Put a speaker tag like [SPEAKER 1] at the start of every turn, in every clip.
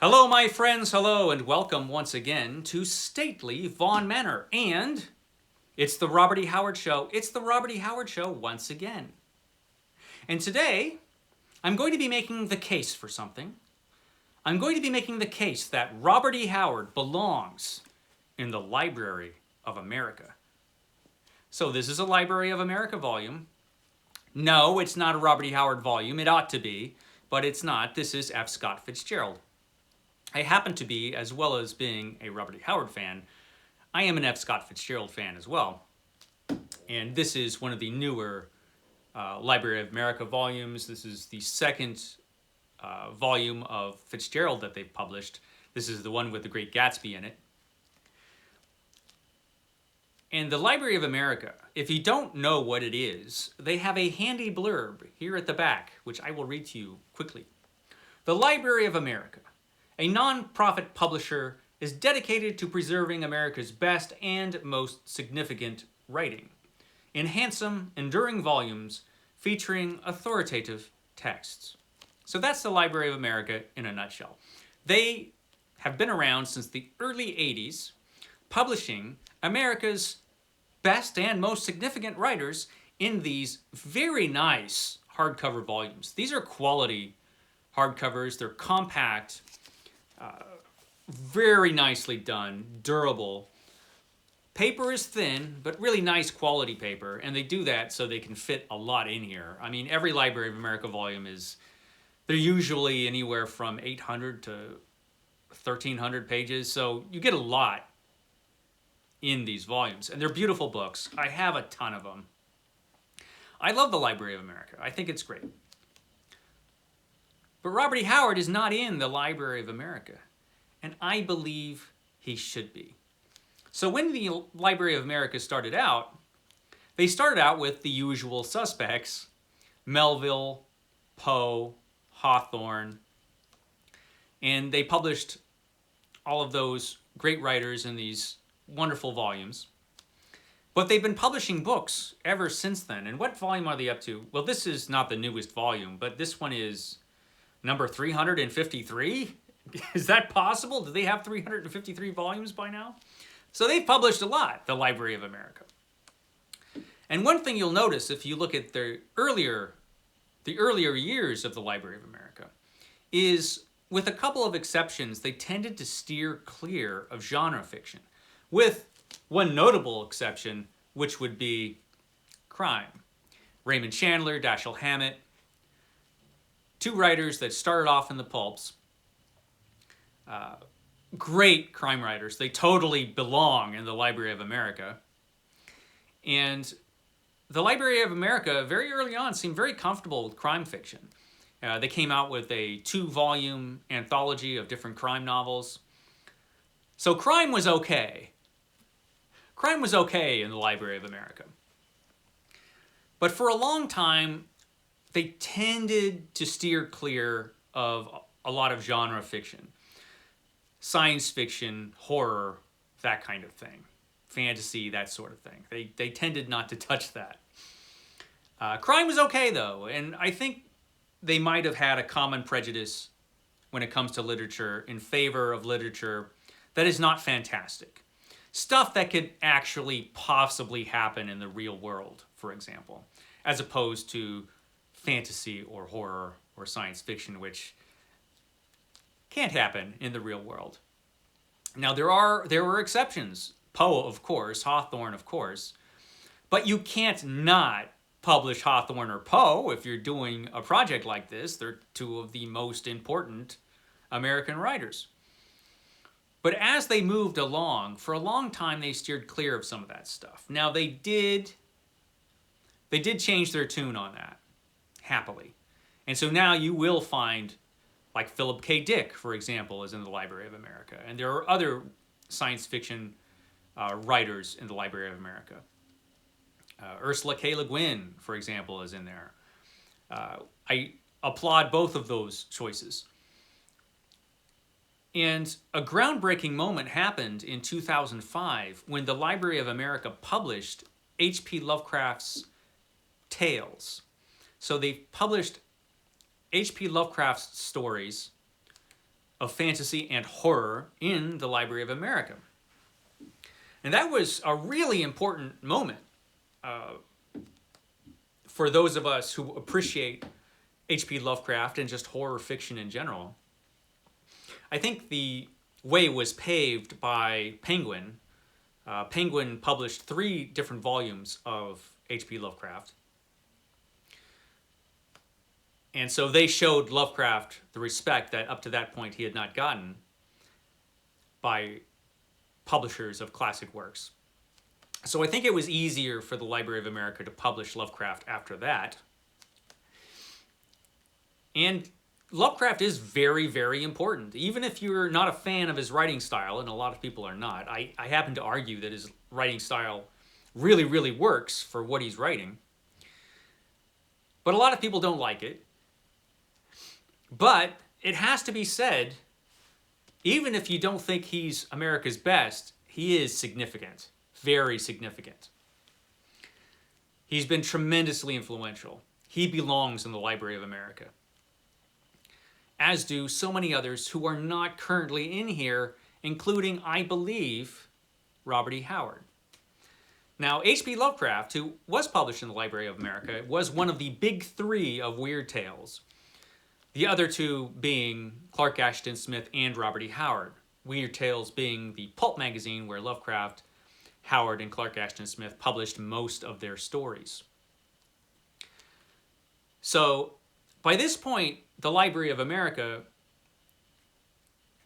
[SPEAKER 1] Hello, my friends, hello, and welcome once again to stately Vaughan Manor. And it's the Robert E. Howard Show. It's the Robert E. Howard Show once again. And today, I'm going to be making the case for something. I'm going to be making the case that Robert E. Howard belongs in the Library of America. So this is a Library of America volume. No, it's not a Robert E. Howard volume. It ought to be, but it's not. This is F. Scott Fitzgerald. I happen to be, as well as being a Robert E. Howard fan, I am an F. Scott Fitzgerald fan as well. And this is one of the newer Library of America volumes. This is the second volume of Fitzgerald that they've published. This is the one with the Great Gatsby in it. And the Library of America, if you don't know what it is, they have a handy blurb here at the back, which I will read to you quickly. The Library of America, a non-profit publisher, is dedicated to preserving America's best and most significant writing in handsome, enduring volumes featuring authoritative texts. So that's the Library of America in a nutshell. They have been around since the early 80s, publishing America's best and most significant writers in these very nice hardcover volumes. These are quality hardcovers. They're compact, very nicely done, durable. Paper is thin, but really nice quality paper, and they do that so they can fit a lot in here. I mean, every Library of America volume they're usually anywhere from 800 to 1,300 pages, so you get a lot in these volumes, and they're beautiful books. I have a ton of them. I love the Library of America. I think it's great. But Robert E. Howard is not in the Library of America, and I believe he should be. So when the Library of America started out, they started out with the usual suspects: Melville, Poe, Hawthorne, and they published all of those great writers in these wonderful volumes. But they've been publishing books ever since then. And what volume are they up to? Well, this is not the newest volume, but this one is number 353. Is that possible? Do they have 353 volumes by now? So they've published a lot, the Library of America. And one thing you'll notice if you look at the earlier years of the Library of America is, with a couple of exceptions, they tended to steer clear of genre fiction, with one notable exception, which would be crime. Raymond Chandler, Dashiell Hammett, two writers that started off in the pulps. Great crime writers. They totally belong in the Library of America. And the Library of America, very early on, seemed very comfortable with crime fiction. They came out with a 2-volume anthology of different crime novels. So crime was okay. Crime was okay in the Library of America. But for a long time, they tended to steer clear of a lot of genre fiction. Science fiction, horror, that kind of thing. Fantasy, that sort of thing. They tended not to touch that. Crime was okay, though, and I think they might have had a common prejudice when it comes to literature in favor of literature that is not fantastic. Stuff that could actually possibly happen in the real world, for example, as opposed to fantasy or horror or science fiction, which can't happen in the real world. Now, there were exceptions. Poe, of course, Hawthorne, of course, but you can't not publish Hawthorne or Poe if you're doing a project like this. They're two of the most important American writers. But as they moved along, for a long time they steered clear of some of that stuff. Now they did change their tune on that, happily. And so now you will find, like Philip K. Dick, for example, is in the Library of America. And there are other science fiction writers in the Library of America. Ursula K. Le Guin, for example, is in there. I applaud both of those choices. And a groundbreaking moment happened in 2005 when the Library of America published H.P. Lovecraft's Tales. So they published H.P. Lovecraft's stories of fantasy and horror in the Library of America. And that was a really important moment for those of us who appreciate H.P. Lovecraft and just horror fiction in general. I think the way was paved by Penguin. Penguin published 3 different volumes of H.P. Lovecraft. And so they showed Lovecraft the respect that up to that point he had not gotten by publishers of classic works. So I think it was easier for the Library of America to publish Lovecraft after that. And Lovecraft is very, very important. Even if you're not a fan of his writing style, and a lot of people are not, I happen to argue that his writing style really, really works for what he's writing. But a lot of people don't like it. But it has to be said, even if you don't think he's America's best, he is significant, very significant. He's been tremendously influential. He belongs in the Library of America, as do so many others who are not currently in here, including, I believe, Robert E. Howard. Now, H.P. Lovecraft, who was published in the Library of America, was one of the big 3 of Weird Tales. The other 2 being Clark Ashton Smith and Robert E. Howard. Weird Tales being the pulp magazine where Lovecraft, Howard, and Clark Ashton Smith published most of their stories. So, by this point, the Library of America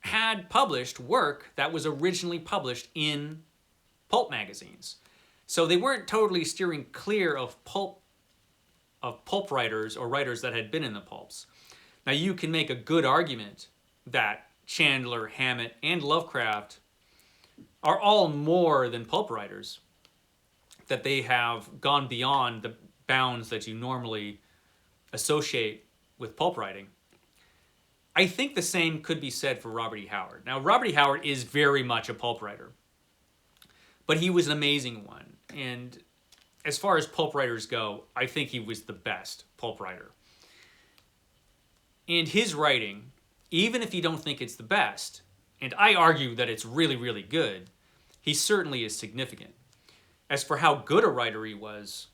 [SPEAKER 1] had published work that was originally published in pulp magazines. So they weren't totally steering clear of pulp writers or writers that had been in the pulps. Now you can make a good argument that Chandler, Hammett, and Lovecraft are all more than pulp writers, that they have gone beyond the bounds that you normally associate with pulp writing. I think the same could be said for Robert E. Howard. Now, Robert E. Howard is very much a pulp writer, but he was an amazing one. And as far as pulp writers go, I think he was the best pulp writer. And his writing, even if you don't think it's the best, and I argue that it's really, really good, he certainly is significant. As for how good a writer he was,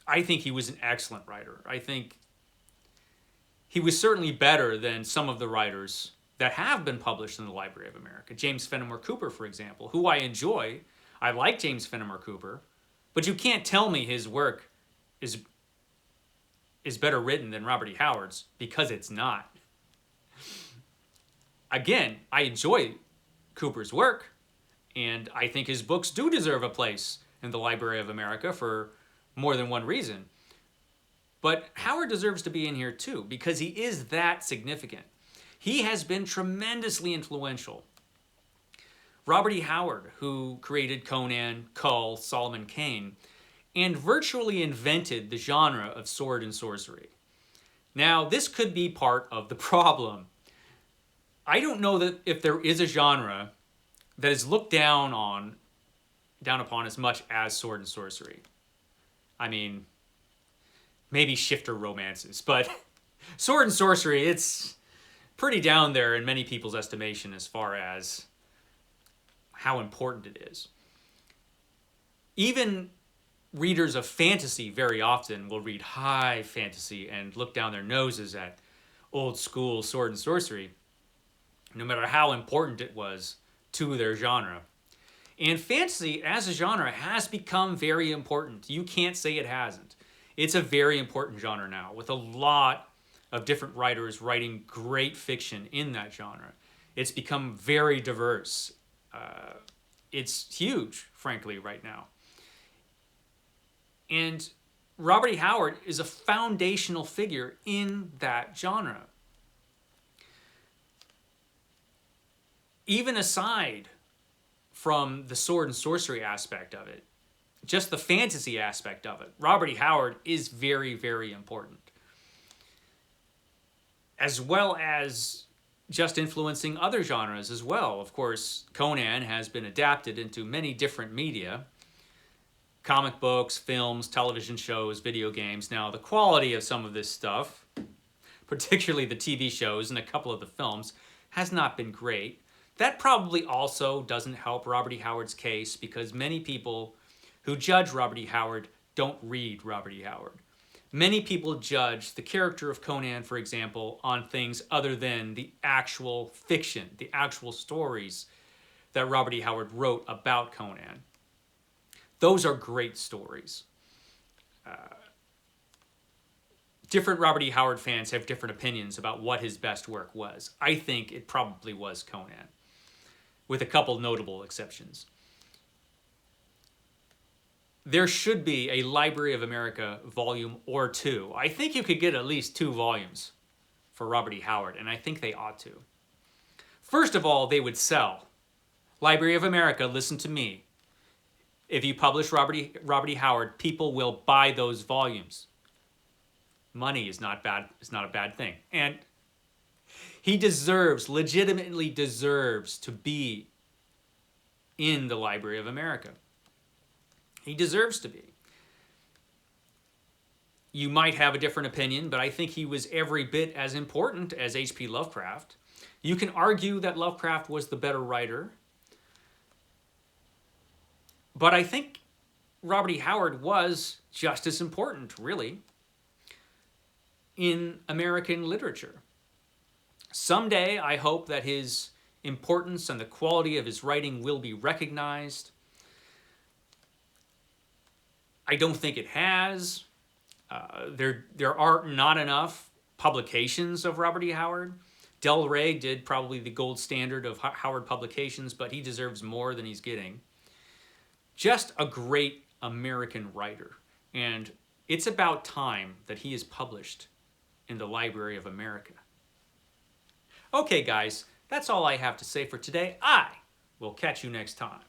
[SPEAKER 1] I think he was an excellent writer. I think he was certainly better than some of the writers that have been published in the Library of America. James Fenimore Cooper, for example, who I enjoy. I like James Fenimore Cooper, but you can't tell me his work is better written than Robert E. Howard's, because it's not. Again, I enjoy Cooper's work, and I think his books do deserve a place in the Library of America for more than one reason. But Howard deserves to be in here too, because he is that significant. He has been tremendously influential. Robert E. Howard, who created Conan, Kull, Solomon Kane, and virtually invented the genre of sword and sorcery. Now, this could be part of the problem. I don't know that if there is a genre that is looked down upon as much as sword and sorcery. I mean, maybe shifter romances, but sword and sorcery, it's pretty down there in many people's estimation as far as how important it is. Even readers of fantasy very often will read high fantasy and look down their noses at old school sword and sorcery, no matter how important it was to their genre. And fantasy as a genre has become very important. You can't say it hasn't. It's a very important genre now, with a lot of different writers writing great fiction in that genre. It's become very diverse. It's huge, frankly, right now. And Robert E. Howard is a foundational figure in that genre. Even aside from the sword and sorcery aspect of it, just the fantasy aspect of it, Robert E. Howard is very, very important. As well as just influencing other genres as well. Of course, Conan has been adapted into many different media. Comic books, films, television shows, video games. Now, the quality of some of this stuff, particularly the TV shows and a couple of the films, has not been great. That probably also doesn't help Robert E. Howard's case because many people who judge Robert E. Howard don't read Robert E. Howard. Many people judge the character of Conan, for example, on things other than the actual fiction, the actual stories that Robert E. Howard wrote about Conan. Those are great stories. Different Robert E. Howard fans have different opinions about what his best work was. I think it probably was Conan, with a couple notable exceptions. There should be a Library of America volume or two. I think you could get at least 2 volumes for Robert E. Howard, and I think they ought to. First of all, they would sell. Library of America, listen to me. If you publish Robert E. Howard, people will buy those volumes. Money is not bad. It's not a bad thing. And he legitimately deserves to be in the Library of America. He deserves to be. You might have a different opinion, but I think he was every bit as important as H.P. Lovecraft. You can argue that Lovecraft was the better writer, but I think Robert E. Howard was just as important, really, in American literature. Someday, I hope that his importance and the quality of his writing will be recognized. I don't think it has. There are not enough publications of Robert E. Howard. Del Rey did probably the gold standard of Howard publications, but he deserves more than he's getting. Just a great American writer. And it's about time that he is published in the Library of America. Okay, guys, that's all I have to say for today. I will catch you next time.